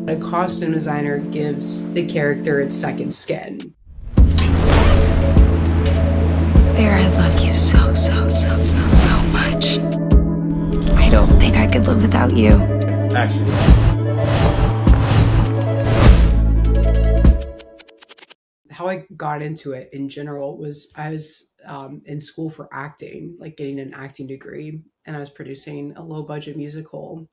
A costume designer gives the character its second skin. Bear, I love you so much. I don't think I could live without you. Action. How I got into it in general was I was in school for acting, like getting an acting degree, and I was producing a low budget musical.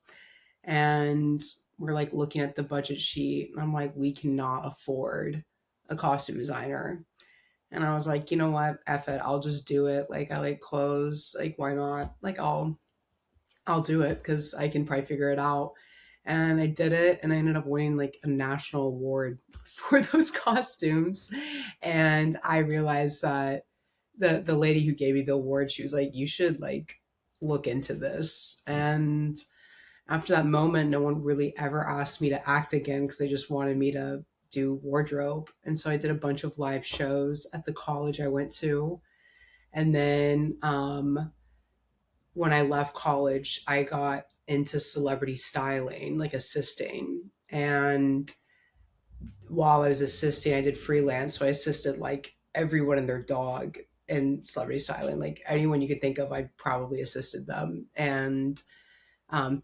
And we're like looking at the budget sheet, and I'm like, we cannot afford a costume designer. And I was like, you know what, F it, I'll just do it. Like I like clothes, like why not? Like I'll do it because I can probably figure it out. And I did it, and I ended up winning like a national award for those costumes. And I realized that the lady who gave me the award, she was like, "You should like look into this." And after that moment, no one really ever asked me to act again because they just wanted me to do wardrobe. And so I did a bunch of live shows at the college I went to. And then when I left college, I got into celebrity styling, like assisting. And while I was assisting, I did freelance. So I assisted like everyone and their dog in celebrity styling. Like anyone you could think of, I probably assisted them. And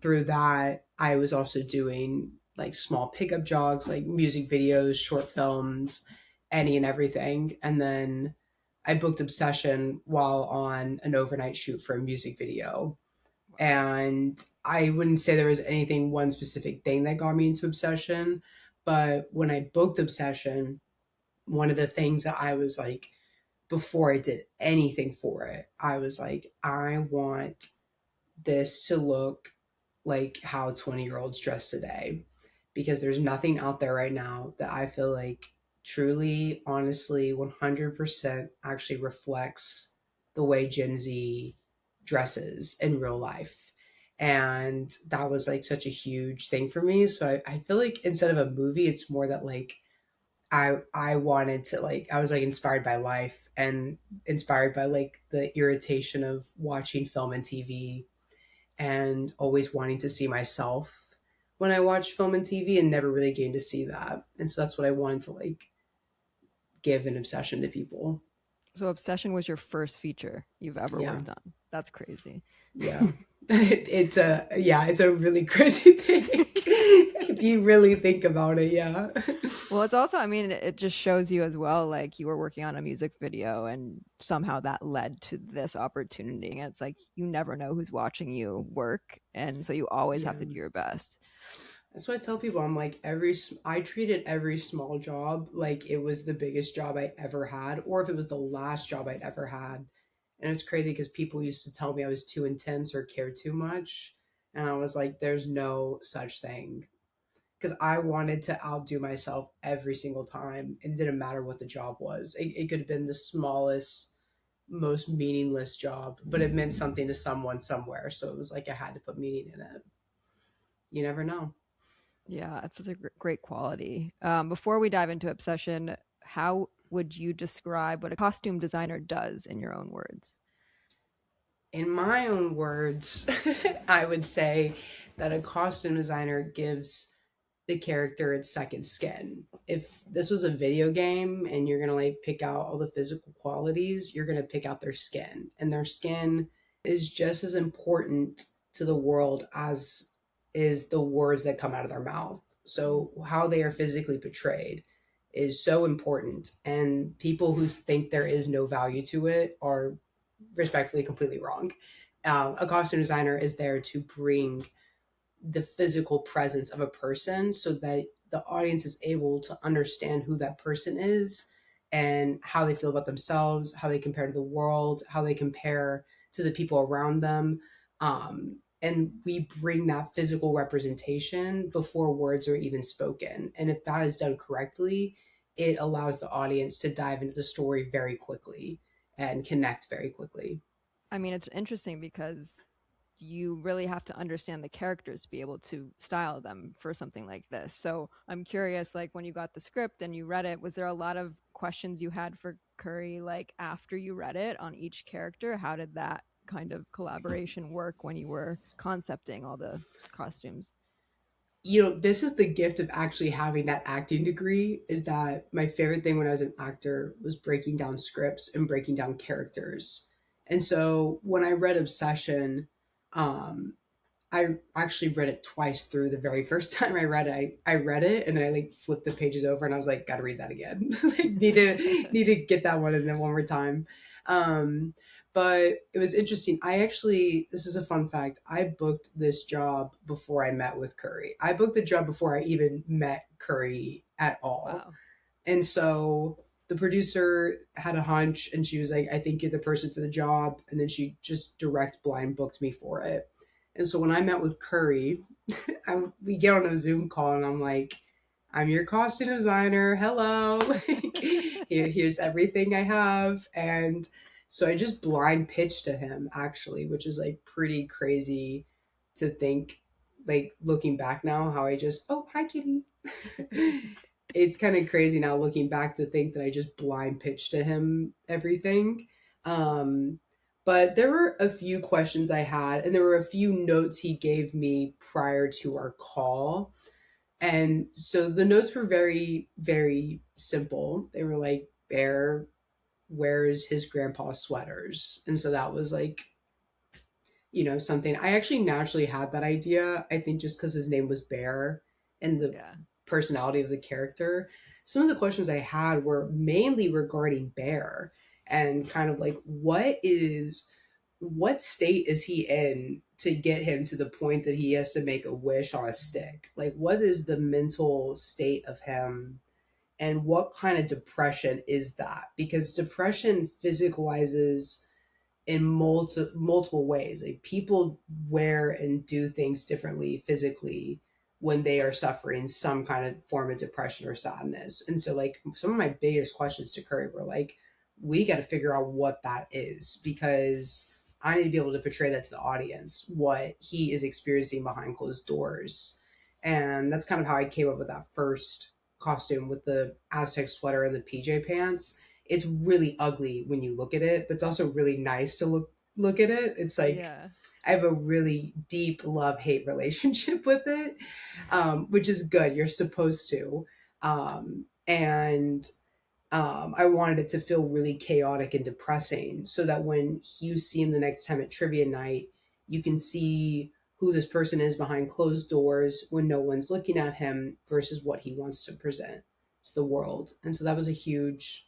through that, I was also doing like small pickup jogs, like music videos, short films, any and everything. And then I booked Obsession while on an overnight shoot for a music video. And I wouldn't say there was anything, one specific thing that got me into Obsession. But when I booked Obsession, one of the things that I was like, before I did anything for it, I was like, I want this to look like how 20-year-olds dress today, because there's nothing out there right now that I feel like truly, honestly, 100% actually reflects the way Gen Z dresses in real life. And that was like such a huge thing for me. So I feel like instead of a movie, it's more that like I wanted to like, I was like inspired by life and inspired by like the irritation of watching film and TV and always wanting to see myself when I watched film and TV and never really getting to see that. And so that's what I wanted to like give an obsession to people. So Obsession was your first feature you've ever Yeah. worked on. That's crazy. Yeah. It's a really crazy thing. If you really think about it, yeah. Well, it's also, I mean, it just shows you as well, like you were working on a music video and somehow that led to this opportunity. And it's like, you never know who's watching you work. And so you always have to Yeah. do your best. That's what I tell people. I'm like, I treated every small job like it was the biggest job I ever had, or if it was the last job I'd ever had. And it's crazy because people used to tell me I was too intense or cared too much. And I was like, there's no such thing. Because I wanted to outdo myself every single time. It didn't matter what the job was. It could have been the smallest, most meaningless job, but it meant something to someone somewhere. So it was like I had to put meaning in it. You never know. Yeah, it's such a great quality. Before we dive into Obsession, how would you describe what a costume designer does in your own words? In my own words, I would say that a costume designer gives the character its second skin. If this was a video game and you're going to like pick out all the physical qualities, you're going to pick out their skin. And their skin is just as important to the world as is the words that come out of their mouth. So how they are physically portrayed is so important. And people who think there is no value to it are respectfully completely wrong. A costume designer is there to bring the physical presence of a person so that the audience is able to understand who that person is and how they feel about themselves, how they compare to the world, how they compare to the people around them. And we bring that physical representation before words are even spoken. And if that is done correctly, it allows the audience to dive into the story very quickly and connect very quickly. I mean, it's interesting because you really have to understand the characters to be able to style them for something like this. So I'm curious, like when you got the script and you read it, was there a lot of questions you had for Curry, like after you read it on each character? How did that kind of collaboration work when you were concepting all the costumes? this is the gift of actually having that acting degree, is that my favorite thing when I was an actor was breaking down scripts and breaking down characters. And so when I read Obsession, um, I actually read it twice through. The very first time I read it, I read it and then I like flipped the pages over and I was like, gotta read that again. Like need to get that one in there one more time. Um, but it was interesting. I actually, this is a fun fact. I booked this job before I met with Curry. I booked the job before I even met Curry at all. Wow. And so the producer had a hunch and she was like, I think you're the person for the job. And then she just direct blind booked me for it. And so when I met with Curry, we get on a Zoom call and I'm like, I'm your costume designer. Hello. Here's everything I have. And so I just blind pitched to him, actually, which is like pretty crazy to think, like looking back now, how I just, oh, hi, kitty. It's kind of crazy now looking back to think that I just blind pitched to him everything. Um, but there were a few questions I had, and there were a few notes he gave me prior to our call. And so the notes were very, very simple. They were like, Bear wears his grandpa's sweaters. And so that was like, something I actually naturally had that idea. I think just because his name was Bear and the Yeah. personality of the character. Some of the questions I had were mainly regarding Bear and kind of like what state is he in to get him to the point that he has to make a wish on a stick? Like what is the mental state of him and what kind of depression is that? Because depression physicalizes in multiple ways. Like people wear and do things differently physically when they are suffering some kind of form of depression or sadness. And so like some of my biggest questions to Curry were like, we got to figure out what that is because I need to be able to portray that to the audience, what he is experiencing behind closed doors. And that's kind of how I came up with that first costume with the Aztec sweater and the PJ pants. It's really ugly when you look at it, but it's also really nice to look at it. It's like Yeah. I have a really deep love hate relationship with it, which is good. You're supposed to, and I wanted it to feel really chaotic and depressing, so that when you see him the next time at trivia night, you can see who this person is behind closed doors when no one's looking at him versus what he wants to present to the world. And so that was a huge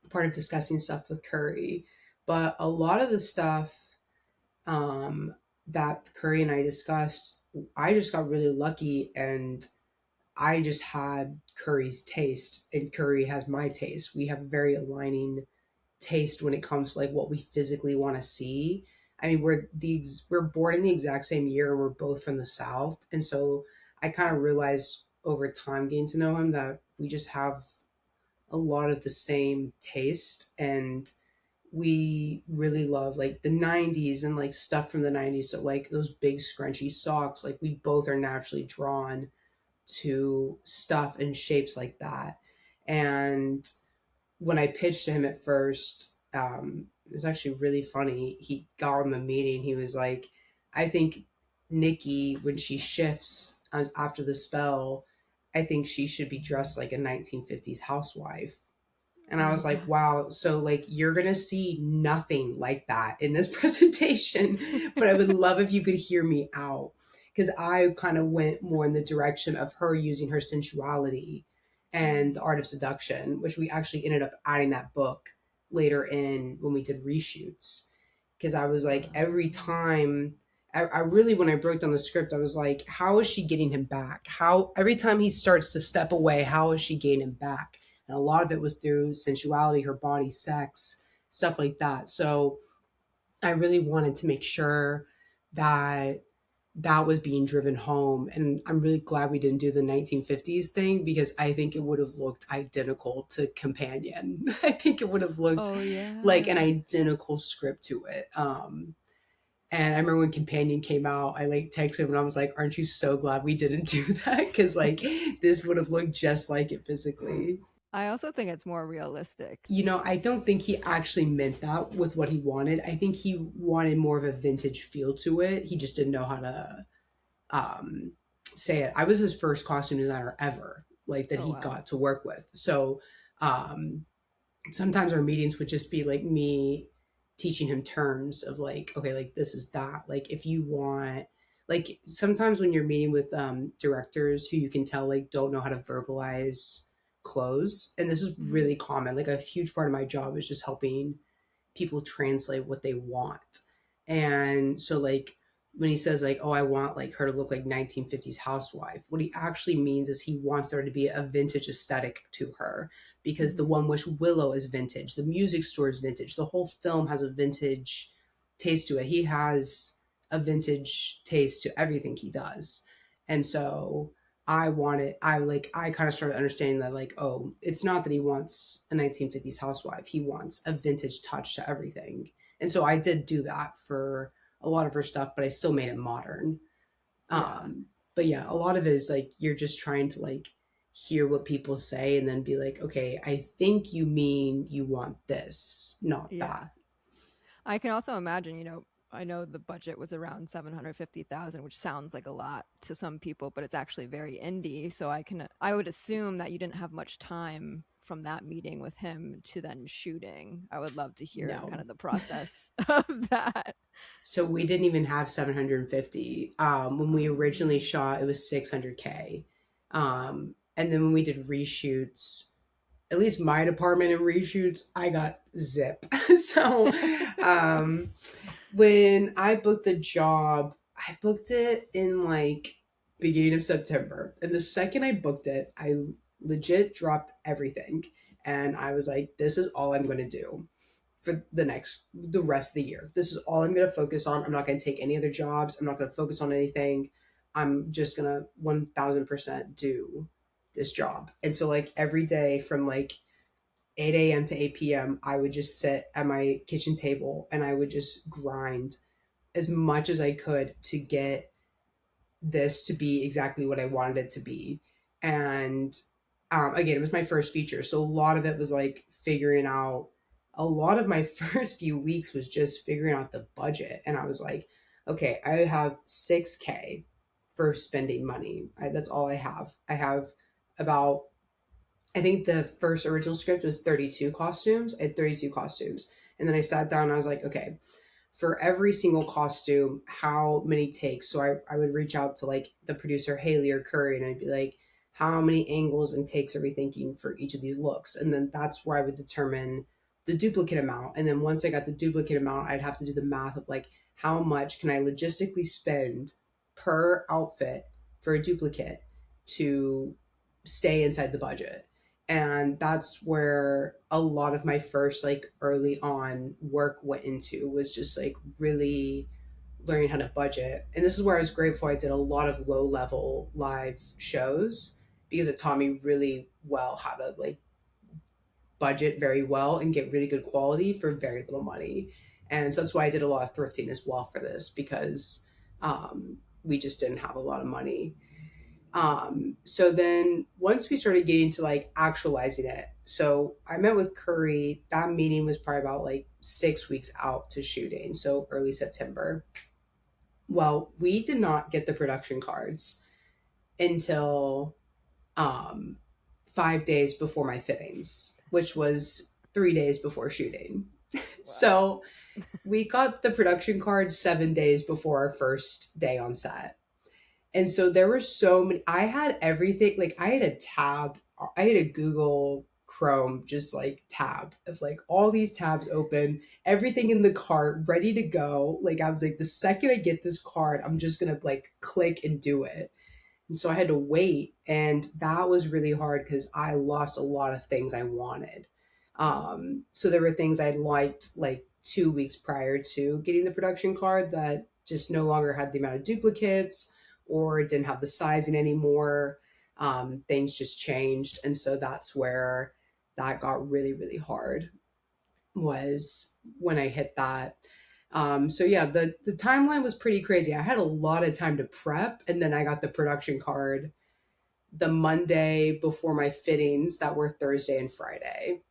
part of discussing stuff with Curry. But a lot of the stuff um, that Curry and I discussed, I just got really lucky and I just had Curry's taste and Curry has my taste. We have a very aligning taste when it comes to like what we physically want to see. I mean, we're born in the exact same year and we're both from the South. And so I kind of realized over time getting to know him that we just have a lot of the same taste and we really love like the 90s and like stuff from the 90s, so like those big scrunchy socks, like we both are naturally drawn to stuff and shapes like that. And when I pitched to him at first, it was actually really funny. He got on the meeting, he was like, I think Nikki, when she shifts after the spell, I think she should be dressed like a 1950s housewife. And I was like, Mm. wow, so like you're going to see nothing like that in this presentation, but I would love if you could hear me out. Because I kind of went more in the direction of her using her sensuality and the art of seduction, which we actually ended up adding that book later in when we did reshoots. Because I was like, every time, I really, when I broke down the script, I was like, how is she getting him back? How, every time he starts to step away, how is she getting him back? And a lot of it was through sensuality, her body, sex, stuff like that. So I really wanted to make sure that that was being driven home. And I'm really glad we didn't do the 1950s thing because I think it would have looked identical to Companion. I think it would have looked Oh like an yeah. identical script to it. And I remember when Companion came out, I like texted him and I was like, aren't you so glad we didn't do that? Because like this would have looked just like it physically. I also think it's more realistic. I don't think he actually meant that with what he wanted. I think he wanted more of a vintage feel to it. He just didn't know how to um, say it. I was his first costume designer ever, like that Oh he wow. got to work with. So um, sometimes our meetings would just be like me teaching him terms of like, okay, like this is that. Like if you want, like sometimes when you're meeting with directors who you can tell like don't know how to verbalize clothes, and this is Hmm. really common. Like a huge part of my job is just helping people translate what they want. And so like when he says like, oh, I want like her to look like 1950s housewife, what he actually means is he wants there to be a vintage aesthetic to her, because the Hmm. One Wish Willow is vintage, the music store is vintage, the whole film has a vintage taste to it. He has a vintage taste to everything he does. And so I kind of started understanding that like, oh, it's not that he wants a 1950s housewife, he wants a vintage touch to everything. And so I did do that for a lot of her stuff, but I still made it modern. Yeah. But yeah, a lot of it is like you're just trying to like hear what people say and then be like, okay, I think you mean you want this, not Yeah. that. I can also imagine, I know the budget was around 750,000, which sounds like a lot to some people, but it's actually very indie. So I would assume that you didn't have much time from that meeting with him to then shooting. I would love to hear No. kind of the process of that. So we didn't even have 750. When we originally Um, shot, it was 600K. wow. And then when we did reshoots, at least my department in reshoots, I got zip. So um, when I booked the job, I booked it in like beginning of September. And the second I booked it, I legit dropped everything. And I was like, this is all I'm going to do for the rest of the year. This is all I'm going to focus on. I'm not going to take any other jobs. I'm not going to focus on anything. I'm just going to 1000% do this job. And so like every day from like 8 a.m. to 8 p.m., I would just sit at my kitchen table and I would just grind as much as I could to get this to be exactly what I wanted it to be. And again, it was my first feature. So a lot of it was like figuring out, a lot of my first few weeks was just figuring out the budget. And I was like, okay, I have 6K for spending money. That's all I have. I have about, I think the first original script was 32 costumes. I had 32 costumes. And then I sat down and I was like, okay, for every single costume, how many takes? So I would reach out to like the producer, Haley or Curry, and I'd be like, how many angles and takes are we thinking for each of these looks? And then that's where I would determine the duplicate amount. And then once I got the duplicate amount, I'd have to do the math of like, how much can I logistically spend per outfit for a duplicate to stay inside the budget? And that's where a lot of my first like early on work went into, was just like really learning how to budget. And this is where I was grateful I did a lot of low level live shows, because it taught me really well how to like budget very well and get really good quality for very little money. And so that's why I did a lot of thrifting as well for this, because we just didn't have a lot of money. So then once we started getting to like actualizing it, so I met with Curry. That meeting was probably about like 6 weeks out to shooting, so early September. Well, we did not get the production cards until um, 5 days before my fittings, which was 3 days before shooting. Wow. So we got the production cards 7 days before our first day on set. And so there were so many, I had everything, like I had a tab, I had a Google Chrome, just like tab of like all these tabs open, everything in the cart ready to go. Like I was like, the second I get this card, I'm just gonna like click and do it. And so I had to wait. And that was really hard because I lost a lot of things I wanted. So there were things I'd liked like 2 weeks prior to getting the production card that just no longer had the amount of duplicates or didn't have the sizing anymore. Things just changed. And so that's where that got really, really hard, was when I hit that. So yeah, the timeline was pretty crazy. I had a lot of time to prep, and then I got the production card the Monday before my fittings that were Thursday and Friday.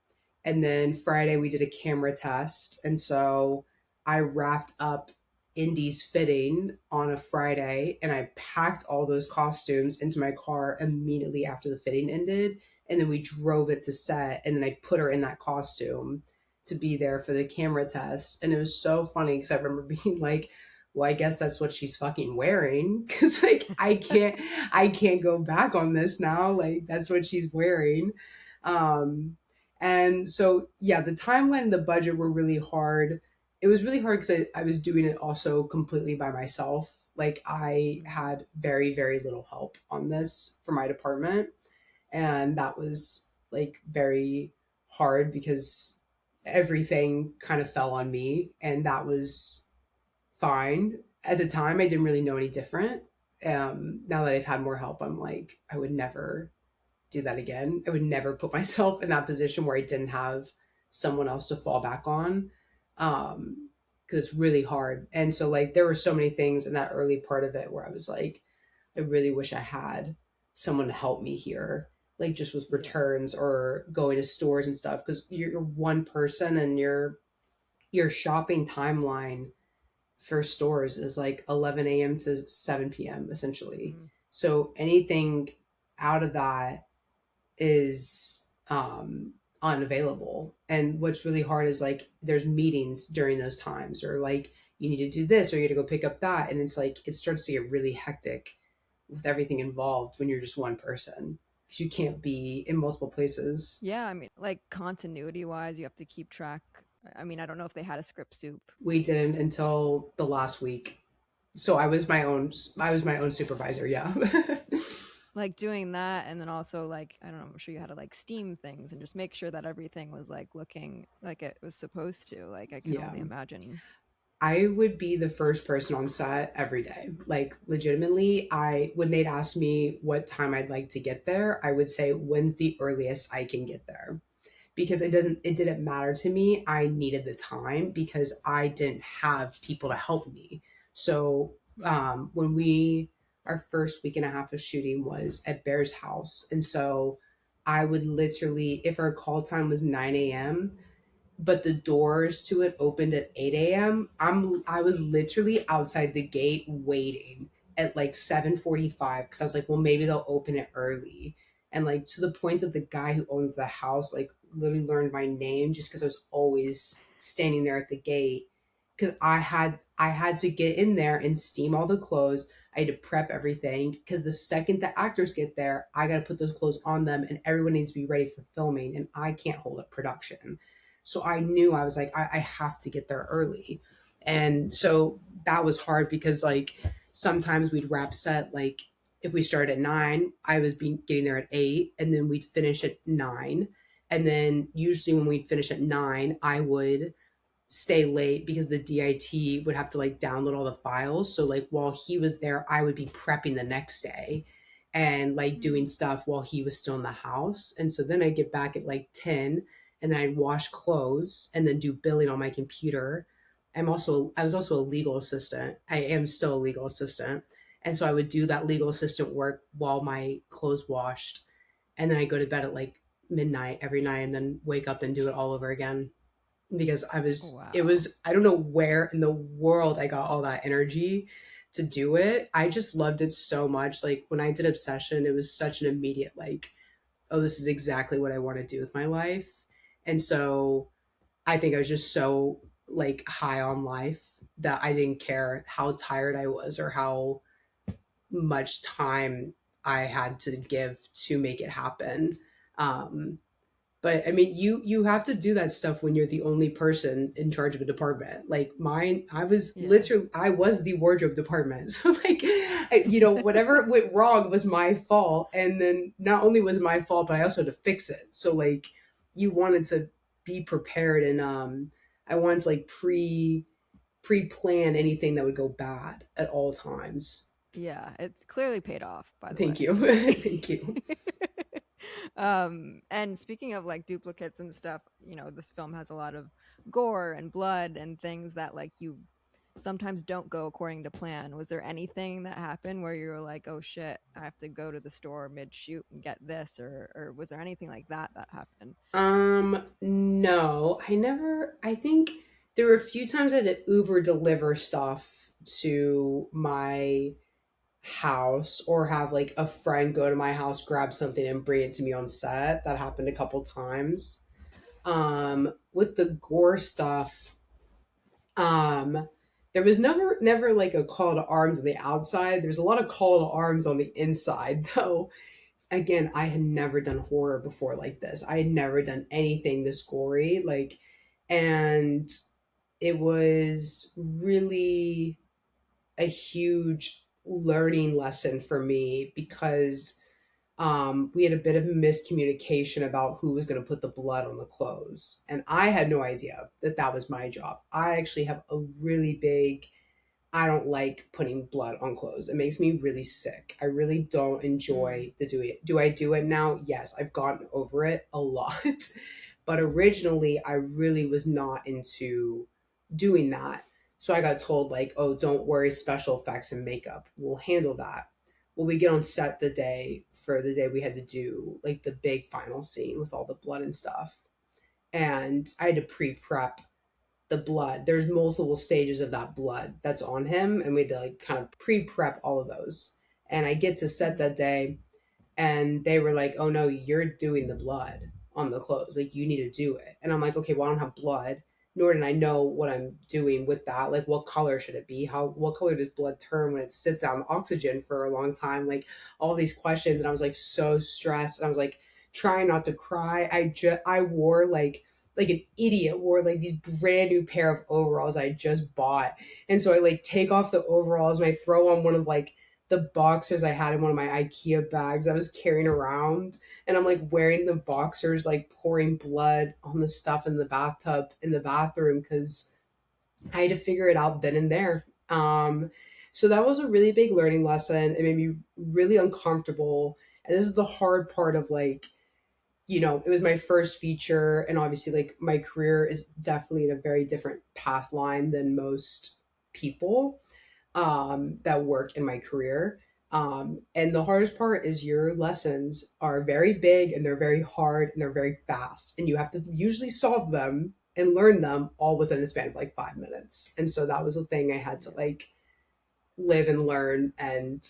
And then Friday we did a camera test, and so I wrapped up indies fitting on a Friday, and I packed all those costumes into my car immediately after the fitting ended, and then we drove it to set, and then I put her in that costume to be there for the camera test. And it was so funny because I remember being like, well, I guess that's what she's fucking wearing, because like I can't go back on this now, like that's what she's wearing. um and so yeah, the timeline and the budget were really hard. It was really hard because I was doing it also completely by myself. Like I Mm. had very, very little help on this for my department. And that was like very hard because everything kind of fell on me. And that was fine. At the time, I didn't really know any different. Now that I've had more help, I'm like, I would never do that again. I would never put myself in that position where I didn't have someone else to fall back on. Because it's really hard. And so like there were so many things in that early part of it where I was like, I really wish I had someone to help me here, like just with Yeah. returns or going to stores and stuff. Because you're one person, and your shopping timeline for stores is like 11 a.m. to 7 p.m. essentially. Mm. So anything out of that is unavailable. And what's really hard is like there's meetings during those times, or like you need to do this or you got to go pick up that, and it's like it starts to get really hectic with everything involved when you're just one person, because you can't be in multiple places. Yeah, I mean, like continuity wise, you have to keep track. I mean, I don't know if they had a script soup. We didn't until the last week. So I was my own supervisor, yeah. Like doing that, and then also like I don't know, I'm sure you had to like steam things and just make sure that everything was like looking like it was supposed to. Like I can Yeah. only imagine. I would be the first person on set every day. Like legitimately, I when they'd ask me what time I'd like to get there, I would say when's the earliest I can get there. Because it didn't matter to me. I needed the time because I didn't have people to help me. So Mm. when we our first week and a half of shooting was at Bear's house, and so I would literally, if our call time was 9 a.m., but the doors to it opened at 8 a.m. I was literally outside the gate waiting at like 7:45 because I was like, well, maybe they'll open it early. And like to the point that the guy who owns the house like literally learned my name just because I was always standing there at the gate, because I had to get in there and steam all the clothes. I had to prep everything because the second the actors get there, I got to put those clothes on them, and everyone needs to be ready for filming, and I can't hold up production. So I knew, I was like, I have to get there early. And so that was hard because like sometimes we'd wrap set like if we started at 9, I was getting there at 8, and then we'd finish at 9. And then usually when we'd finish at 9, I would stay late because the DIT would have to like download all the files. So like while he was there, I would be prepping the next day and like doing Mm. stuff while he was still in the house. And so then I'd get back at like 10, and then I'd wash clothes and then do billing on my computer. I was also a legal assistant. I am still a legal assistant. And so I would do that legal assistant work while my clothes washed. And then I go to bed at like midnight every night and then wake up and do it all over again, because it Wow. was, I don't know where in the world I got all that energy to do it. I just loved it so much. Like when I did Obsession, it was such an immediate like, oh, this is exactly what I want to do with my life. And so I think I was just so like high on life that I didn't care how tired I was or how much time I had to give to make it happen. Um, but I mean, you have to do that stuff when you're the only person in charge of a department. Like mine, Yeah. I was the wardrobe department. So like, whatever went wrong was my fault. And then not only was it my fault, but I also had to fix it. So like, you wanted to be prepared, and I wanted to like pre-plan anything that would go bad at all times. Yeah, it's clearly paid off, by the Thank way. you. Thank you. And speaking of like duplicates and stuff, you know, this film has a lot of gore and blood and things that like you sometimes don't go according to plan. Was there anything that happened where you were like, "Oh shit, I have to go to the store mid shoot and get this," or was there anything like that that happened? No, I never. I think there were a few times I had to Uber deliver stuff to my house or have like a friend go to my house, grab something and bring it to me on set. That happened a couple times. With the gore stuff, um, there was never like a call to arms on the outside. There's a lot of call to arms on the inside though. Again, I had never done horror before like this. I had never done anything this gory. Like, and it was really a huge learning lesson for me because we had a bit of miscommunication about who was going to put the blood on the clothes. And I had no idea that that was my job. I actually have a really big, I don't like putting blood on clothes. It makes me really sick. I really don't Mm. enjoy the doing it. Do I do it now? Yes, I've gotten over it a lot. But originally, I really was not into doing that. So I got told, like, oh, don't worry, special effects and makeup. We'll handle that. Well, we get on set the day we had to do like the big final scene with all the blood and stuff. And I had to pre prep the blood. There's multiple stages of that blood that's on him, and we had to like kind of pre prep all of those. And I get to set Mhm. that day, and they were like, "Oh no, you're doing the blood on the clothes. Like you need to do it." And I'm like, "Okay, well I don't have blood, nor did I know what I'm doing with that. Like what color should it be? How what color does blood turn when it sits on oxygen for a long time? Like all these questions." And I was like so stressed. And I was like trying not to cry. I wore like an idiot wore like these brand new pair of overalls I just bought. And so I like take off the overalls and I throw on one of like the boxers I had in one of my IKEA bags I was carrying around. And I'm like wearing the boxers, like pouring blood on the stuff in the bathtub in the bathroom because I had to figure it out then and there. So that was a really big learning lesson. It made me really uncomfortable. And this is the hard part of like, it was my first feature. And obviously, like, my career is definitely in a very different path line than most people that work in my career. And the hardest part is your lessons are very big and they're very hard and they're very fast. And you have to usually solve them and learn them all within a span of like 5 minutes. And so that was a thing I had to like live and learn and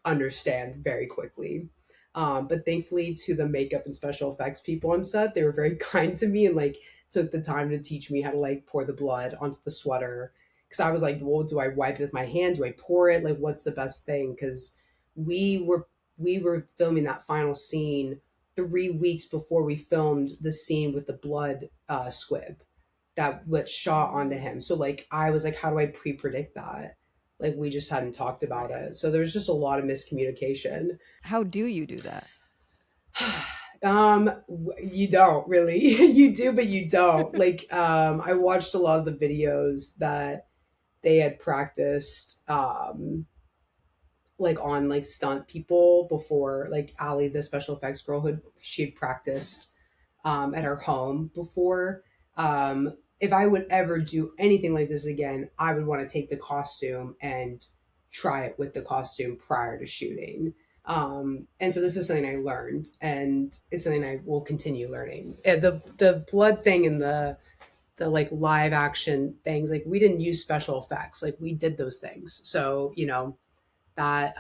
understand very quickly. But thankfully, to the makeup and special effects people on set, they were very kind to me and like took the time to teach me how to like pour the blood onto the sweater. Because I was like, well, do I wipe it with my hand? Do I pour it? Like, what's the best thing? Because we were we were filming that final scene 3 weeks before we filmed the scene with the blood squib that was shot onto Mm. him. So like I was like, how do I pre-predict that? Like we just hadn't talked about Right. it. So there's just a lot of miscommunication. How do you do that? You don't really. You do, but you don't. Like, I watched a lot of the videos that they had practiced, like on like stunt people before, like Ali, the special effects girl, who she had practiced at her home before. If I would ever do anything like this again, I would want to take the costume and try it with the costume prior to shooting. And so this is something I learned, and it's something I will continue learning. The blood thing and the like live action things, like we didn't use special effects, like we did those things. So that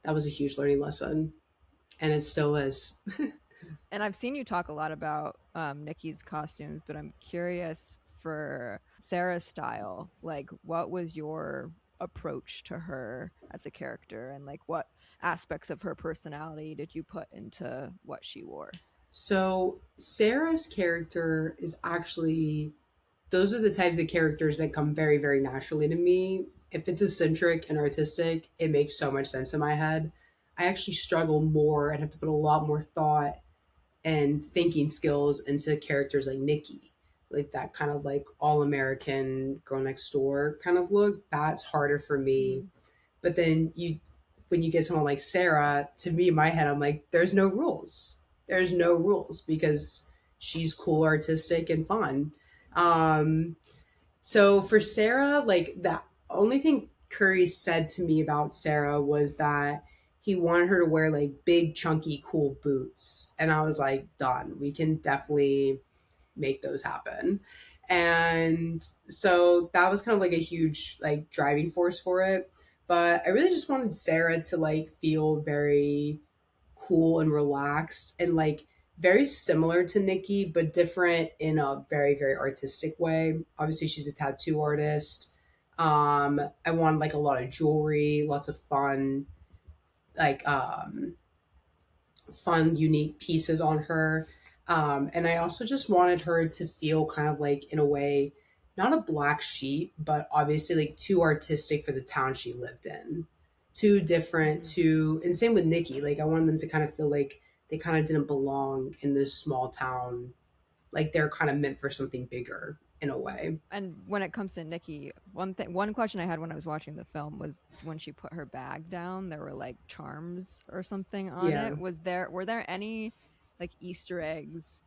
that was a huge learning lesson, and it still is. And I've seen you talk a lot about Nikki's costumes, but I'm curious for Sarah's style. Like, what was your approach to her as a character, and like what aspects of her personality did you put into what she wore? So Sarah's character is actually, those are the types of characters that come very, very naturally to me. If it's eccentric and artistic, it makes so much sense in my head. I actually struggle more and have to put a lot more thought and thinking skills into characters like Nikki, like that kind of like all American girl next door kind of look. That's harder for me. Mm. But then when you get someone like Sarah, to me in my head, I'm like, there's no rules. There's no rules because she's cool, artistic, and fun. Um, so for Sarah, like the only thing Curry said to me about Sarah was that he wanted her to wear like big, chunky, cool boots. And I was like, done. We can definitely make those happen. And so that was kind of like a huge like driving force for it. But I really just wanted Sarah to like feel very cool and relaxed and like very similar to Nikki, but different in a very, very artistic way. Obviously, she's a tattoo artist. I wanted like a lot of jewelry, lots of like fun, unique pieces on her. And I also just wanted her to feel kind of like, in a way, not a black sheep, but obviously like too artistic for the town she lived in. Too different, Mhm. too. And same with Nikki. Like, I wanted them to kind of feel like they kind of didn't belong in this small town. Like, they're kind of meant for something bigger in a way. And when it comes to Nikki, one question I had when I was watching the film was when she put her bag down, there were like charms or something on Yeah. it. Were there any like Easter eggs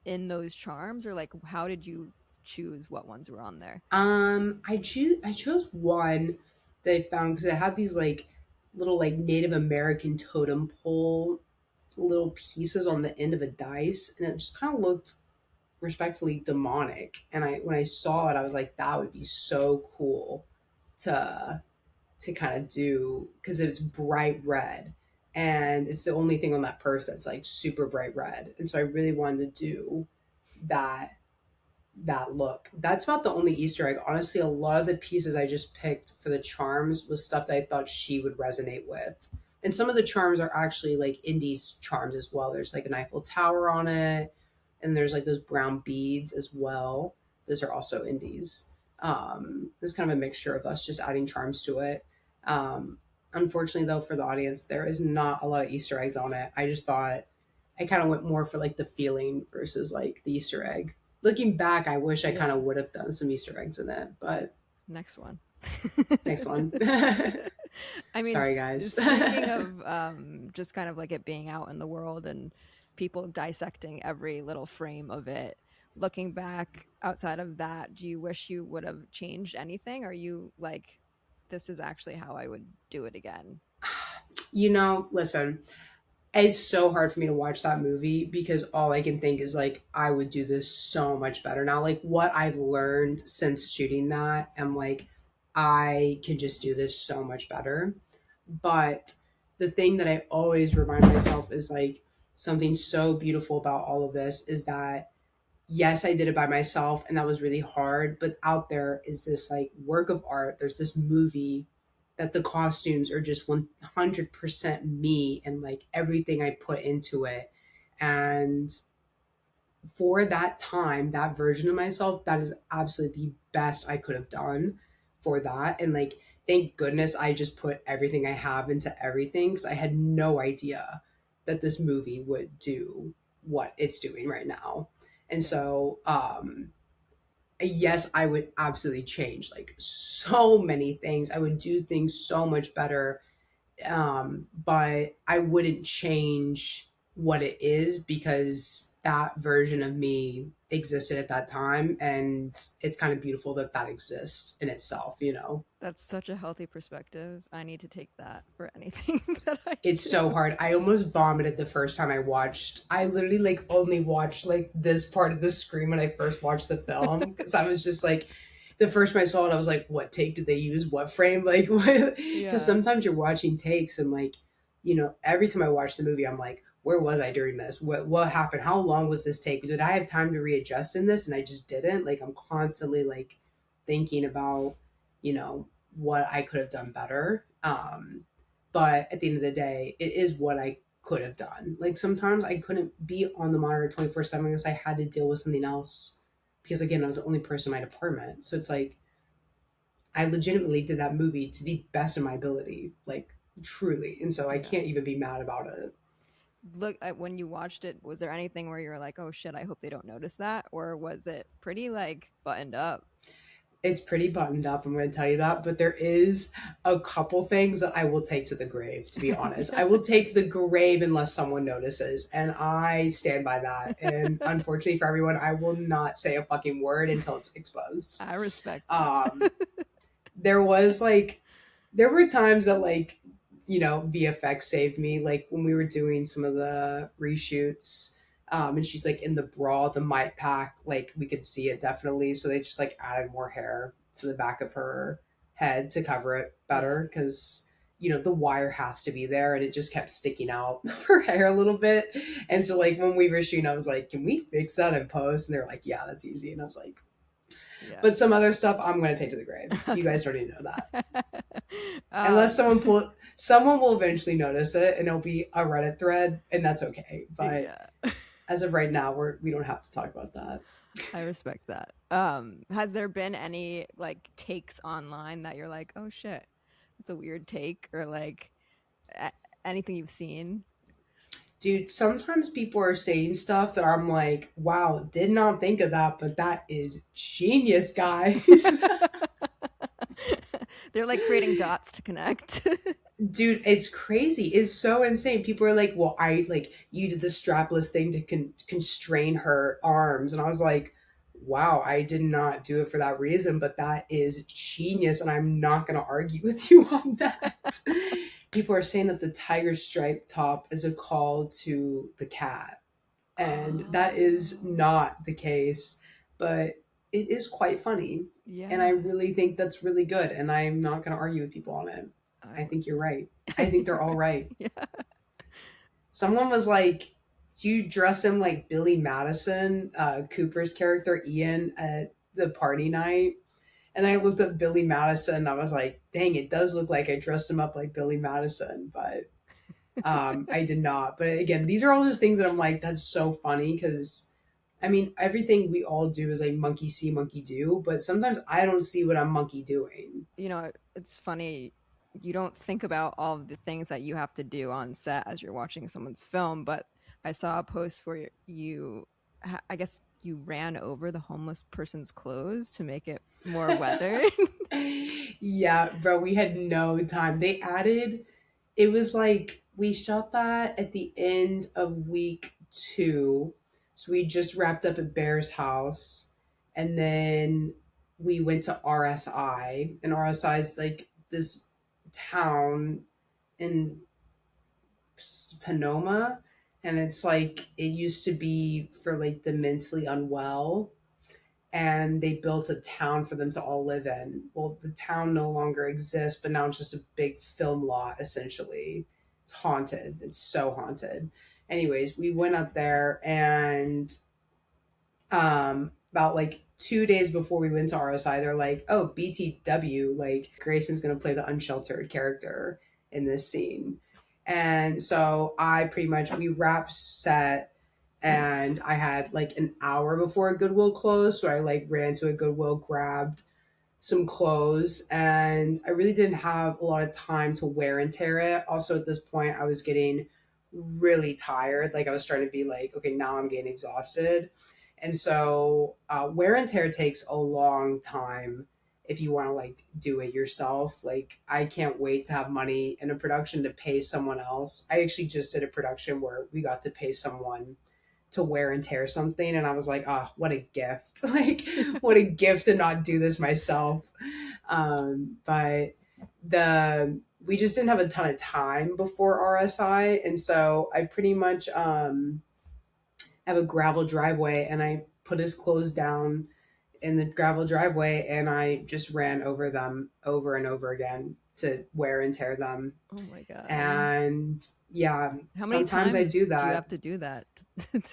in those charms, or like how did you choose what ones were on there? I chose one that I found because it had these like little like Native American totem pole little pieces on the end of a dice, and it just kind of looked respectfully demonic. And I when I saw it, I was like, that would be so cool to kind of do because it's bright red, and it's the only thing on that purse that's like super bright red. And so I really wanted to do that look. That's about the only Easter egg. Honestly, a lot of the pieces I just picked for the charms was stuff that I thought she would resonate with. And some of the charms are actually like indies charms as well. There's like an Eiffel Tower on it, and there's like those brown beads as well. Those are also indies. There's kind of a mixture of us just adding charms to it. Unfortunately, though, for the audience, there is not a lot of Easter eggs on it. I just thought I kind of went more for like the feeling versus like the Easter egg. Looking back, I wish I kind Yeah. of would have done some Easter eggs in it, but Next one. next one. I mean, Sorry, guys. speaking of just kind of like it being out in the world and people dissecting every little frame of it, looking back outside of that, do you wish you would have changed anything? Or are you like, this is actually how I would do it again? Listen, it's so hard for me to watch that movie because all I can think is like I would do this so much better. Now like what I've learned since shooting that, I'm like I can just do this so much better. But the thing that I always remind myself is like something so beautiful about all of this is that yes, I did it by myself and that was really hard, but out there is this like work of art. There's this movie that the costumes are just 100% me and like everything I put into it. And for that time, that version of myself, that is absolutely the best I could have done for that. And like, thank goodness I just put everything I have into everything because I had no idea that this movie would do what it's doing right now. And Yeah. so, yes, I would absolutely change like so many things. I would do things so much better, but I wouldn't change what it is because that version of me existed at that time, and it's kind of beautiful that that exists in itself. That's such a healthy perspective. I need to take that for anything that I It's do. so hard. I almost vomited the first time I watched. I literally like only watched like this part of the screen when I first watched the film because I was just like, the first time I saw it, I was like, what take did they use? What frame? Like, what? Because Yeah. sometimes you're watching takes and like, every time I watch the movie, I'm like, where was I during this? What happened? How long was this take? Did I have time to readjust in this? And I just didn't. Like, I'm constantly like thinking about, you know, what I could have done better. But at the end of the day, it is what I could have done. Like sometimes I couldn't be on the monitor 24/7 because I had to deal with something else because again, I was the only person in my department. So it's like I legitimately did that movie to the best of my ability, like truly. And so I Yeah. can't even be mad about it. Look at when you watched it, was there anything where you were like, oh shit, I hope they don't notice that? Or was it pretty like buttoned up? It's pretty buttoned up, I'm going to tell you that, but there is a couple things that I will take to the grave, to be honest. I will take to the grave unless someone notices, and I stand by that. And unfortunately for everyone, I will not say a fucking word until it's exposed. I respect that. Um, there was like, there were times that like, VFX saved me, like when we were doing some of the reshoots. And she's like in the bra, the might pack, like we could see it definitely. So they just like added more hair to the back of her head to cover it Yeah. better because the wire has to be there and it just kept sticking out of her hair a little bit. And so like when we were shooting, I was like, can we fix that in post? And they're like, yeah, that's easy. And I was like, Yeah. but some other stuff I'm going to take to the grave. You Okay. guys already know that. um, Unless someone will eventually notice it and it'll be a Reddit thread and that's okay. But yeah. as of right now, we don't have to talk about that. I respect that. Has there been any like takes online that you're like, oh shit, it's a weird take, or like a- anything you've seen? Dude, sometimes people are saying stuff that I'm like, wow, did not think of that, but that is genius, guys. They're like creating dots to connect. Dude, it's crazy. It's so insane. People are like, well, I like you did the strapless thing to constrain her arms. And I was like, wow, I did not do it for that reason, but that is genius. And I'm not going to argue with you on that. People are saying that the tiger stripe top is a call to the cat. And that is Oh, not the case, but it is quite funny. And I yeah. really think that's really good. And I'm not going to argue with people on it. I I think you're right. I would. think they're You're all right. right. Yeah. Someone was like, do you dress him like Billy Madison, Cooper's character, Ian, at the party night? And then I looked up Billy Madison and I was like, dang, it does look like I dressed him up like Billy Madison, but I did not. But again, these are all those things that I'm like, that's so funny because I mean, everything we all do is like monkey see, monkey do, but sometimes I don't see what I'm monkey doing. It's funny. You don't think about all of the things that you have to do on set as you're watching someone's film, but I saw a post where I guess you ran over the homeless person's clothes to make it more weathered. Yeah, bro, we had no time. It was like we shot that at the end of week 2. So we just wrapped up at Bear's house and then we went to RSI. And RSI is like this town in Panoma. And it's like it used to be for like the mentally unwell and they built a town for them to all live in. Well, the town no longer exists, but now it's just a big film lot essentially. It's haunted. It's so haunted. Anyways, we went up there and about like 2 days before we went to RSI, they're like, "Oh, BTW, like Grayson's gonna play the unsheltered character in this scene," and so I pretty much we wrapped set and I had like an hour before Goodwill closed. So I like ran to a Goodwill, grabbed some clothes, and I really didn't have a lot of time to wear and tear it. Also, at this point, I was getting really tired. Like I was starting to be like, okay, now I'm getting exhausted. And so wear and tear takes a long time if you want to like do it yourself. Like I can't wait to have money in a production to pay someone else. I actually just did a production where we got to pay someone to wear and tear something and I was like, oh, what a gift. Like what a gift to not do this myself. But the we just didn't have a ton of time before RSI and so I pretty much have a gravel driveway and I put his clothes down in the gravel driveway and I just ran over them over and over again to wear and tear them. Oh my god. And yeah, How many sometimes I do times do you that. have to do that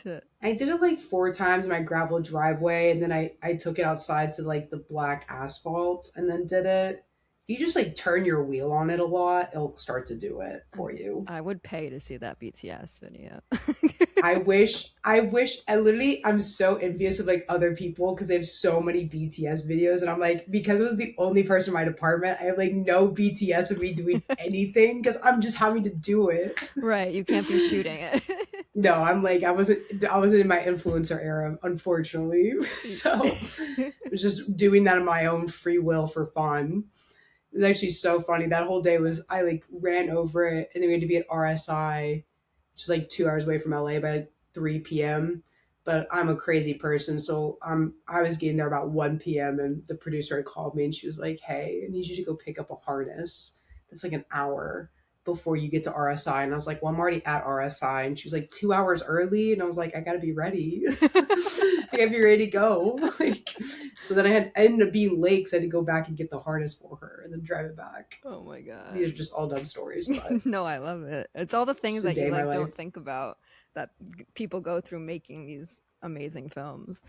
to I did it like 4 times in my gravel driveway, and then I took it outside to like the black asphalt and then did it. If you just like turn your wheel on it a lot, it'll start to do it I for you. I would pay to see that BTS video. I literally, I'm so envious of like other people because they have so many BTS videos. And I'm like, because I was the only person in my department, I have like no BTS of me doing anything because I'm just having to do it. Right, you can't be shooting it. No, I'm like I wasn't in my influencer era, unfortunately. So I was just doing that on my own free will for fun. It was actually so funny. That whole day was I like ran over it and then we had to be at RSI, which is like 2 hours away from LA by like 3 p.m. But I'm a crazy person, so I was getting there about 1 p.m. and the producer had called me and she was like, "Hey, I need you to go pick up a harness. That's like an hour before you get to RSI. And I was like, well, I'm already at RSI. And she was like, 2 hours early. And I was like, I gotta be ready. I gotta be ready to go. Like, so then I ended up being late because I had to go back and get the harness for her and then drive it back. Oh my god. These are just all dumb stories, but No, I love it. It's all the things just a that day you in my like don't life. think about that people go through making these amazing films.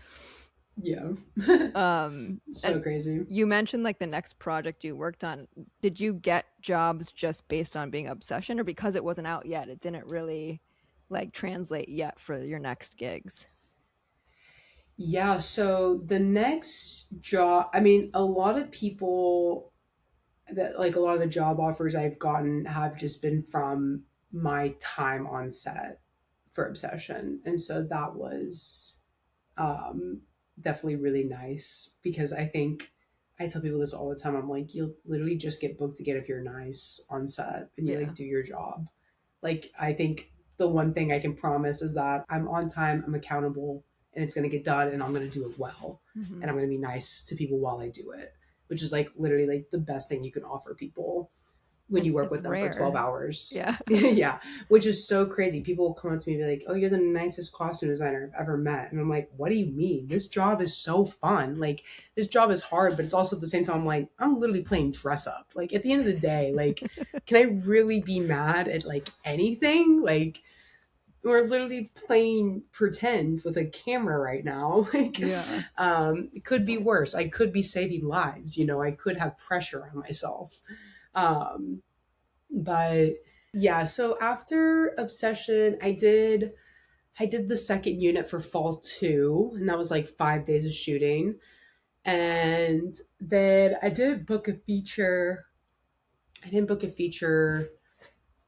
Yeah. So And crazy. you mentioned like the next project you worked on. Did you get jobs just based on being Obsession, or because it wasn't out yet, it didn't really like translate yet for your next gigs? Yeah, so the next job, I mean, a lot of people that like a lot of the job offers I've gotten have just been from my time on set for Obsession. And so that was um, definitely really nice because I think I tell people this all the time. I'm like, you'll literally just get booked again if you're nice on set and you Yeah. like do your job. Like, I think the one thing I can promise is that I'm on time, I'm accountable, and it's going to get done, and I'm going to do it well. Mm-hmm. And I'm going to be nice to people while I do it, which is like literally like the best thing you can offer people when you work It's with them for 12 rare. hours. Yeah. Yeah, which is so crazy. People will come up to me and be like, oh, you're the nicest costume designer I've ever met. And I'm like, what do you mean? This job is so fun. Like, this job is hard, but it's also at the same time, I'm like, I'm literally playing dress up. Like, at the end of the day, like, can I really be mad at like anything? Like, we're literally playing pretend with a camera right now. Like, Yeah. it could be worse. I could be saving lives. I could have pressure on myself. Um, but yeah, so after Obsession, I did the second unit for fall 2, and that was like 5 days of shooting. And then I didn't book a feature. I didn't book a feature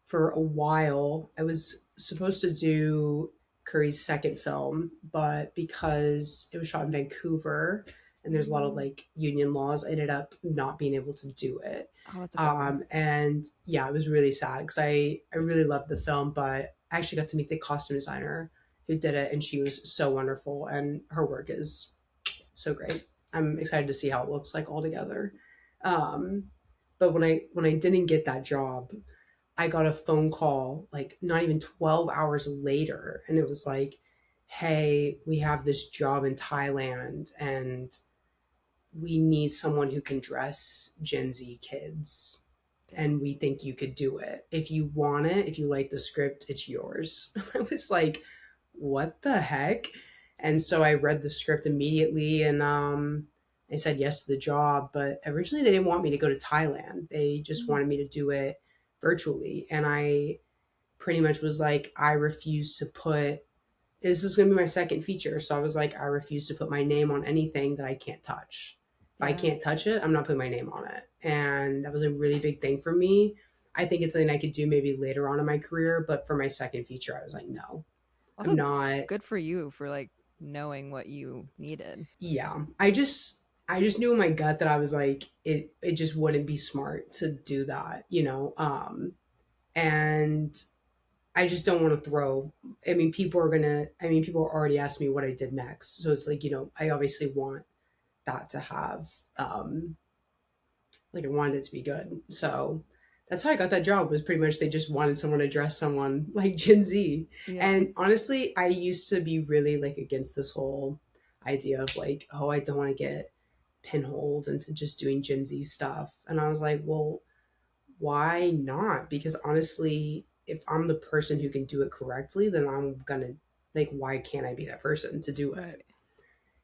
for a while. I was supposed to do Curry's second film, but because it was shot in Vancouver and there's a lot of like union laws, I ended up not being able to do it. Oh, that's a bummer. And yeah, it was really sad because I really loved the film, but I actually got to meet the costume designer who did it, and she was so wonderful, and her work is so great. I'm excited to see how it looks like all together. Um, but when I didn't get that job, I got a phone call like not even 12 hours later, and it was like, hey, we have this job in Thailand and we need someone who can dress Gen Z kids. And we think you could do it. If you want it, if you like the script, it's yours. I was like, what the heck? And so I read the script immediately, and I said yes to the job. But originally, they didn't want me to go to Thailand. They just wanted me to do it virtually. And I pretty much was like, I refuse to put, this is going to be my second feature. So I was like, I refuse to put my name on anything that I can't touch. If I can't touch it, I'm not putting my name on it. And that was a really big thing for me. I think it's something I could do maybe later on in my career, but for my second feature, I was like, no, Also, I'm not. good for you for like knowing what you needed. Yeah, I just knew in my gut that I was like, it just wouldn't be smart to do that. And I just don't want to throw. People are already asking me what I did next, so it's like, I obviously want that to have, like, I wanted it to be good. So that's how I got that job, was pretty much they just wanted someone to dress someone like Gen Z. Yeah. And honestly, I used to be really like against this whole idea of like, oh, I don't want to get pinholed into just doing Gen Z stuff. And I was like, well, why not? Because honestly, if I'm the person who can do it correctly, then I'm gonna, like, why can't I be that person to do it? Right.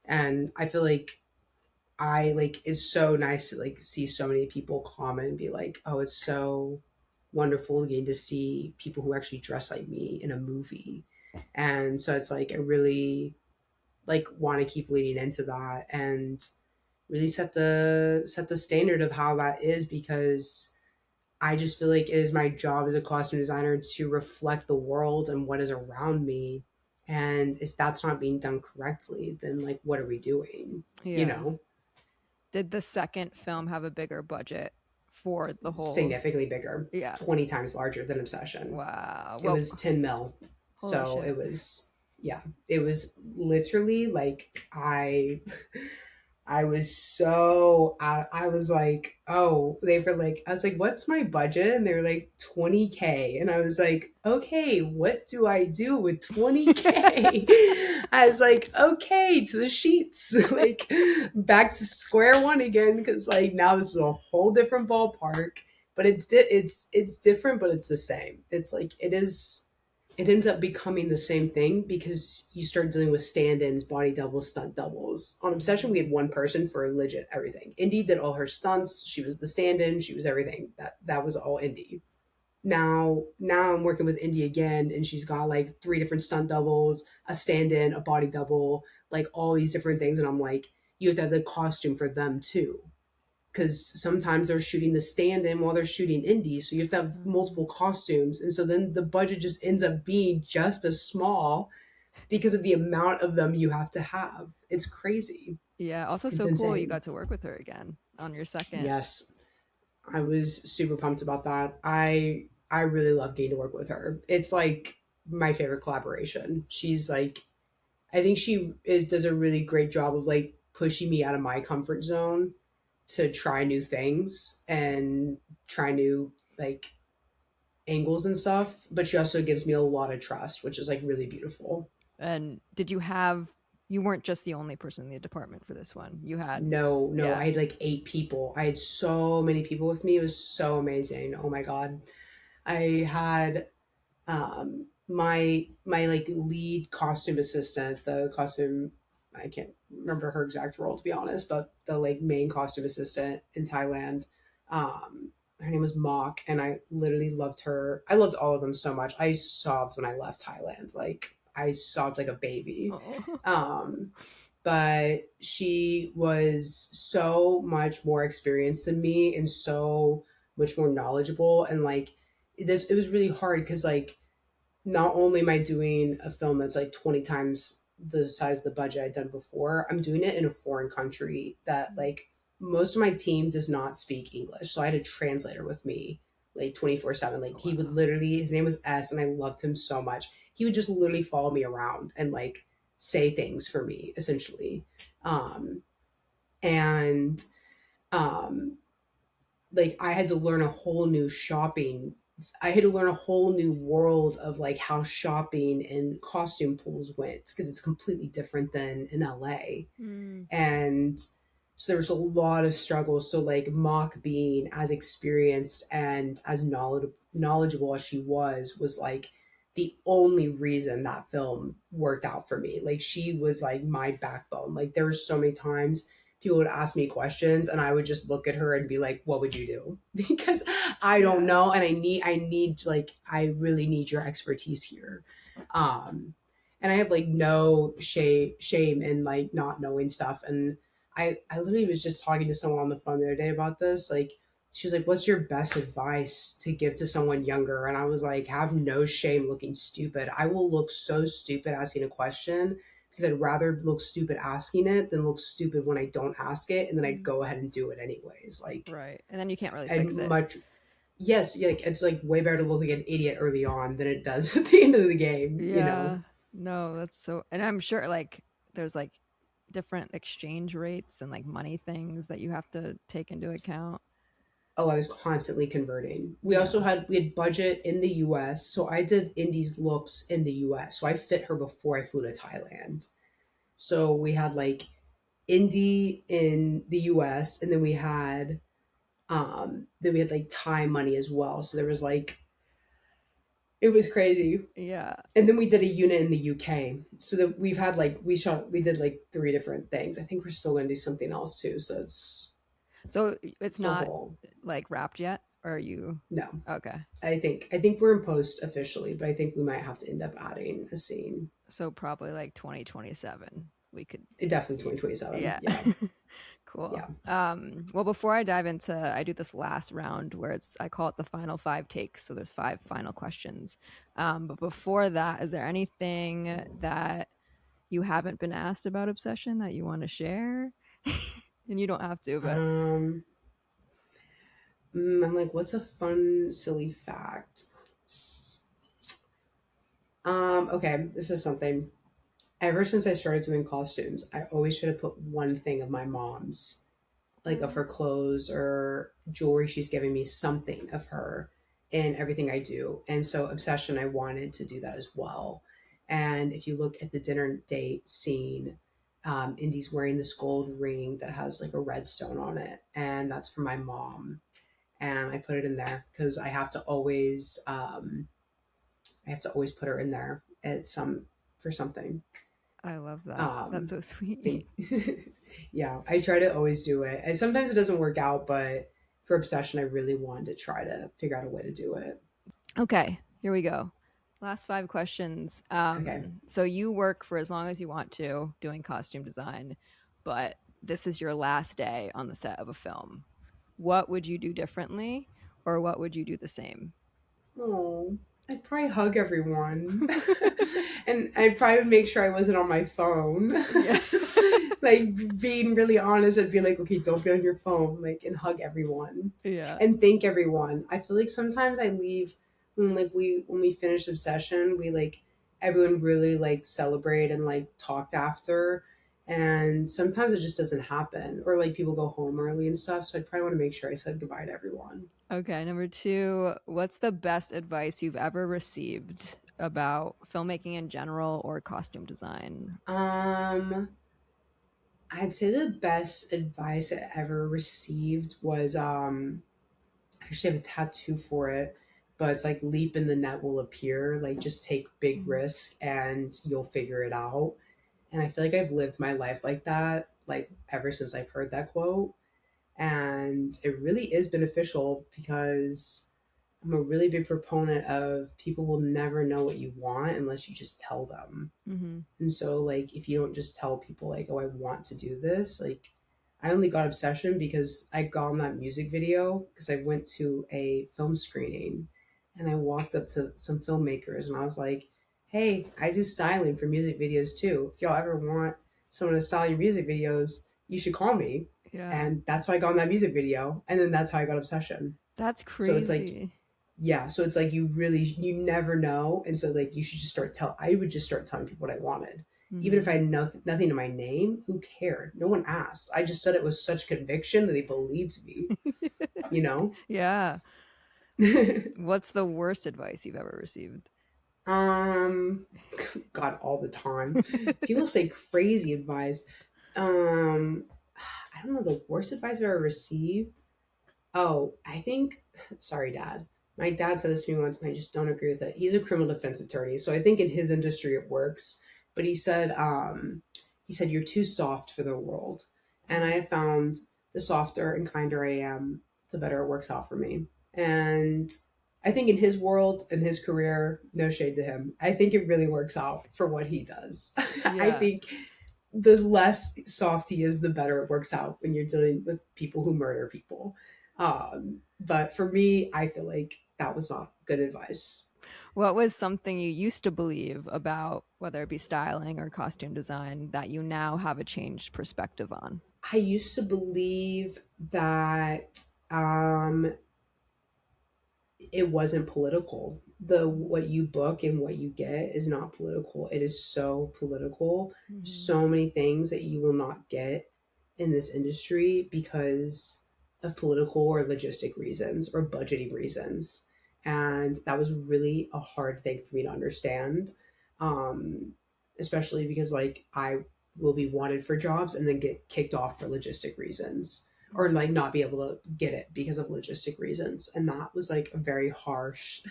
And I feel like it's so nice to like see so many people comment and be like, oh, it's so wonderful getting to see people who actually dress like me in a movie. And so it's like I really like want to keep leading into that and really set the standard of how that is, because I just feel like it is my job as a costume designer to reflect the world and what is around me. And if that's not being done correctly, then like, what are we doing? Yeah. Did the second film have a bigger budget for the whole? Significantly bigger. Yeah. 20 times larger than Obsession. Wow. It was 10 mil. So shit. it was, yeah, it was literally like I was like, oh, they were like, I was like, what's my budget? And they were like, 20K. And I was like, okay, what do I do with 20K? I was like, okay, to the sheets, like back to square one again. Cause like now this is a whole different ballpark, but it's different, but it's the same. It's like, it ends up becoming the same thing because you start dealing with stand-ins, body doubles, stunt doubles. On Obsession, we had one person for legit everything. Indy did all her stunts. She was the stand-in. She was everything. That was all Indy. Now I'm working with Indy again, and she's got like three different stunt doubles, a stand-in, a body double, like all these different things. And I'm like, you have to have the costume for them too because sometimes they're shooting the stand-in while they're shooting indie, so you have to have multiple costumes, and so then the budget just ends up being just as small because of the amount of them you have to have. It's crazy. Yeah, also It's so cool you insane. got to work with her again on your second. Yes, I was super pumped about that. I really love getting to work with her. It's like my favorite collaboration. She's like, I think does a really great job of like pushing me out of my comfort zone to try new things and try new like angles and stuff, but she also gives me a lot of trust, which is like really beautiful. And you weren't just the only person in the department for this one. You had, No, no, yeah. I had like 8 people. I had so many people with me. It was so amazing. Oh my god. I had my like lead costume assistant, the costume, I can't remember her exact role to be honest, but the like main costume assistant in Thailand, her name was Mock, and I literally loved her. I loved all of them so much. I sobbed when I left Thailand. Like I sobbed like a baby. Oh. Um, but she was so much more experienced than me and so much more knowledgeable, and like this it was really hard because like not only am I doing a film that's like 20 times the size of the budget I'd done before, I'm doing it in a foreign country that like most of my team does not speak English. So I had a translator with me like 24/7. Like he would Wow. literally, his name was S, and I loved him so much. He would just literally follow me around and like say things for me essentially. Um, and um, like I had to learn a whole new shopping I had to learn a whole new world of like how shopping and costume pools went because it's completely different than in LA. Mm. And so there was a lot of struggles. So like Mock being as experienced and as knowledgeable as she was like the only reason that film worked out for me. Like she was like my backbone. Like there were so many times people would ask me questions and I would just look at her and be like, what would you do? Because I don't Yeah. know. And I really need your expertise here. Um, and I have like no shame in like not knowing stuff. And I literally was just talking to someone on the phone the other day about this. Like, she was like, what's your best advice to give to someone younger? And I was like, have no shame looking stupid. I will look so stupid asking a question because I'd rather look stupid asking it than look stupid when I don't ask it. And then I'd Mm. go ahead and do it anyways. Like, Right. And then you can't really I'd fix it. much, yes, yeah, like, it's like way better to look like an idiot early on than it does at the end of the game, you know? Yeah. No, that's so, and I'm sure like there's like different exchange rates and like money things that you have to take into account. Oh, I was constantly converting. Yeah. We had budget in the US, so I did Indy's looks in the US. So I fit her before I flew to Thailand. So we had like Indy in the US, and then we had like Thai money as well. So there was like it was crazy. Yeah. And then we did a unit in the UK. So that we've had like we did like three different things. I think we're still gonna do something else too. So So it's it's a not whole like wrapped yet, or are you no. okay? I think we're in post officially, but I think we might have to end up adding a scene. So probably like 2027. We could, Definitely 2027. yeah. Yeah. Cool. Yeah. Well, before I dive into, I do this last round where I call it the final five takes. So there's five final questions. But before that, is there anything that you haven't been asked about Obsession that you want to share? And you don't have to, but Um I'm like, what's a fun, silly fact? Okay, this is something. Ever since I started doing costumes, I always try to put one thing of my mom's, like of Oh, her clothes or jewelry she's giving me, something of her in everything I do. And so Obsession, I wanted to do that as well. And if you look at the dinner date scene, Indy's wearing this gold ring that has like a red stone on it, and that's for my mom. And I put it in there because I have to always put her in there at some for something. I love that. That's Um, so sweet. think, yeah, I try to always do it, and sometimes it doesn't work out. But for Obsession, I really wanted to try to figure out a way to do it. Okay, here we go. Last five questions. Okay. So you work for as long as you want to doing costume design, but this is your last day on the set of a film. What would you do differently, or what would you do the same? Oh, I'd probably hug everyone, and I probably would make sure I wasn't on my phone. Yeah. Like being really honest, I'd be like, okay, don't be on your phone, like, and hug everyone, Yeah. and thank everyone. I feel like sometimes I leave when we finish Obsession, we like everyone really like celebrate and like talked after, and sometimes it just doesn't happen, or like people go home early and stuff. So I'd probably want to make sure I said goodbye to everyone. Okay, number two, what's the best advice you've ever received about filmmaking in general or costume design? Um, I'd say the best advice I ever received was I actually have a tattoo for it, but it's like leap and the net will appear. Like just take big Mhm. risk and you'll figure it out. And I feel like I've lived my life like that, like ever since I've heard that quote. And it really is beneficial because I'm a really big proponent of people will never know what you want unless you just tell them. Mhm. And so, like, if you don't just tell people, like, oh, I want to do this, like, I only got Obsession because I got on that music video because I went to a film screening and I walked up to some filmmakers and I was like, hey, I do styling for music videos too. If y'all ever want someone to style your music videos, you should call me. Yeah. And that's how I got on that music video. And then that's how I got Obsession. That's So it's like, crazy. yeah, so it's like you never know, and so like you should just start tell I would just start telling people what I wanted, even if I Mhm. had nothing to my name. Who cared? No one asked. I just said it with such conviction that they believed me, you know. Yeah. What's the worst advice you've ever received? um God, all the time people say crazy advice. um I don't know the worst advice I've ever received. Oh, I think, sorry, Dad. My dad said this to me once, and I just don't agree with it. He's a criminal defense attorney, so I think in his industry it works. But he said you're too soft for the world, and I Mm. have found the softer and kinder I am, the better it works out for me. And I think in his world, in his career, no shade to him, I think it really works out for what he does. I Yeah. think the less soft he is, the better it works out when you're dealing with people who murder people. But for me, I feel like that was not good advice. What was something you used to believe about whether it be styling or costume design that you now have a changed perspective on? I used to believe that it wasn't political. The what you book and what you get is not political. It is so political. Mhm. So many things that you will not get in this industry because of political or logistic reasons or budgeting reasons. And that was really a hard thing for me to understand. Um, Especially because like I will be wanted for jobs and then get kicked off for logistic reasons or Mhm. like not be able to get it because of logistic reasons. And that was like a very harsh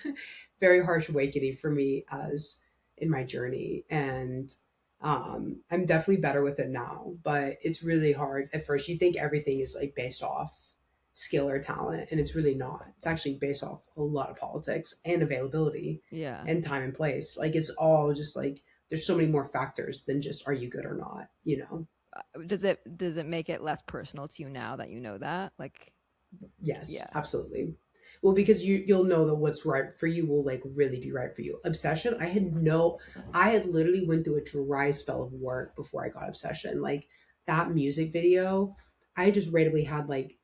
very harsh awakening for me as in my journey. And I'm definitely better with it now, but it's really hard at first. You think everything is like based off skill or talent, and it's really not. It's actually based off a lot of politics and availability Yeah. and time and place. Like it's all just like there's so many more factors than just are you good or not, you know. Does it make it less personal to you now that you know that? Like, Yes, yeah. absolutely. Well, because you'll know that what's right for you will like really be right for you. Obsession, I had literally went through a dry spell of work before I got Obsession. Like that music video, I just randomly had like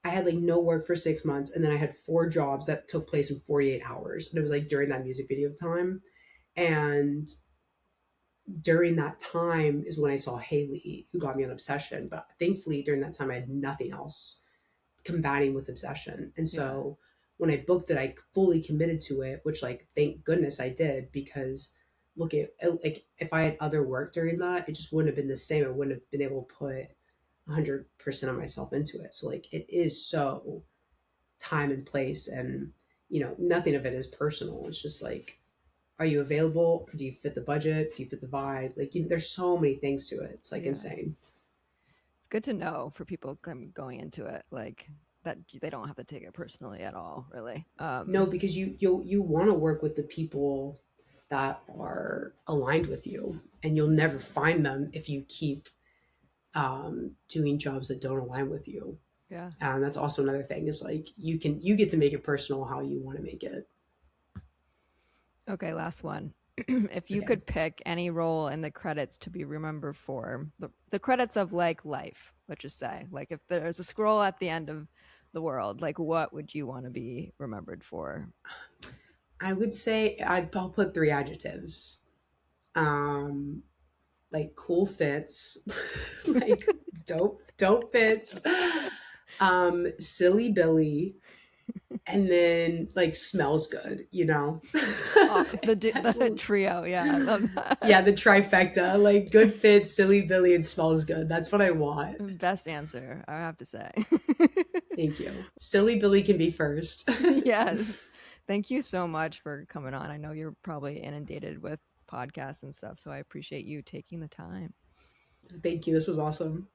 I had like no work for 6 months, and then I had four jobs that took place in 48 hours. And it was like during that music video time. And during that time is when I saw Haley, who got me on Obsession. But thankfully, during that time, I had nothing else combating with Obsession. And Yeah. so when I booked it, I fully committed to it, which, like, thank goodness I did, because look at, like, if I had other work during that, it just wouldn't have been the same. I wouldn't have been able to put 100% of myself into it. So, like, it is so time and place, and, nothing of it is personal. It's just like, are you available? Do you fit the budget? Do you fit the vibe? Like, there's so many things to it. It's like Yeah. insane. It's good to know for people going into it, like that they don't have to take it personally at all, really. No, because you want to work with the people that are aligned with you, and you'll never find them if you keep doing jobs that don't align with you. Yeah. And that's also another thing, is like, you get to make it personal how you want to make it. Okay, last one. If you Okay. could pick any role in the credits to be remembered for, the credits of like life, let's just say, like if there's a scroll at the end of the world, like what would you want to be remembered for? I would say I'll put three adjectives. Um, like cool fits, like dope fits, silly Billy, and then like smells good, Oh, That's the trio, yeah, I love yeah, that. the trifecta, like good fits, silly Billy, and smells good. That's what I want. Best answer, I have to say. Thank you. Silly Billy can be first. Yes. Thank you so much for coming on. I know you're probably inundated with podcasts and stuff, so I appreciate you taking the time. Thank you. This was awesome.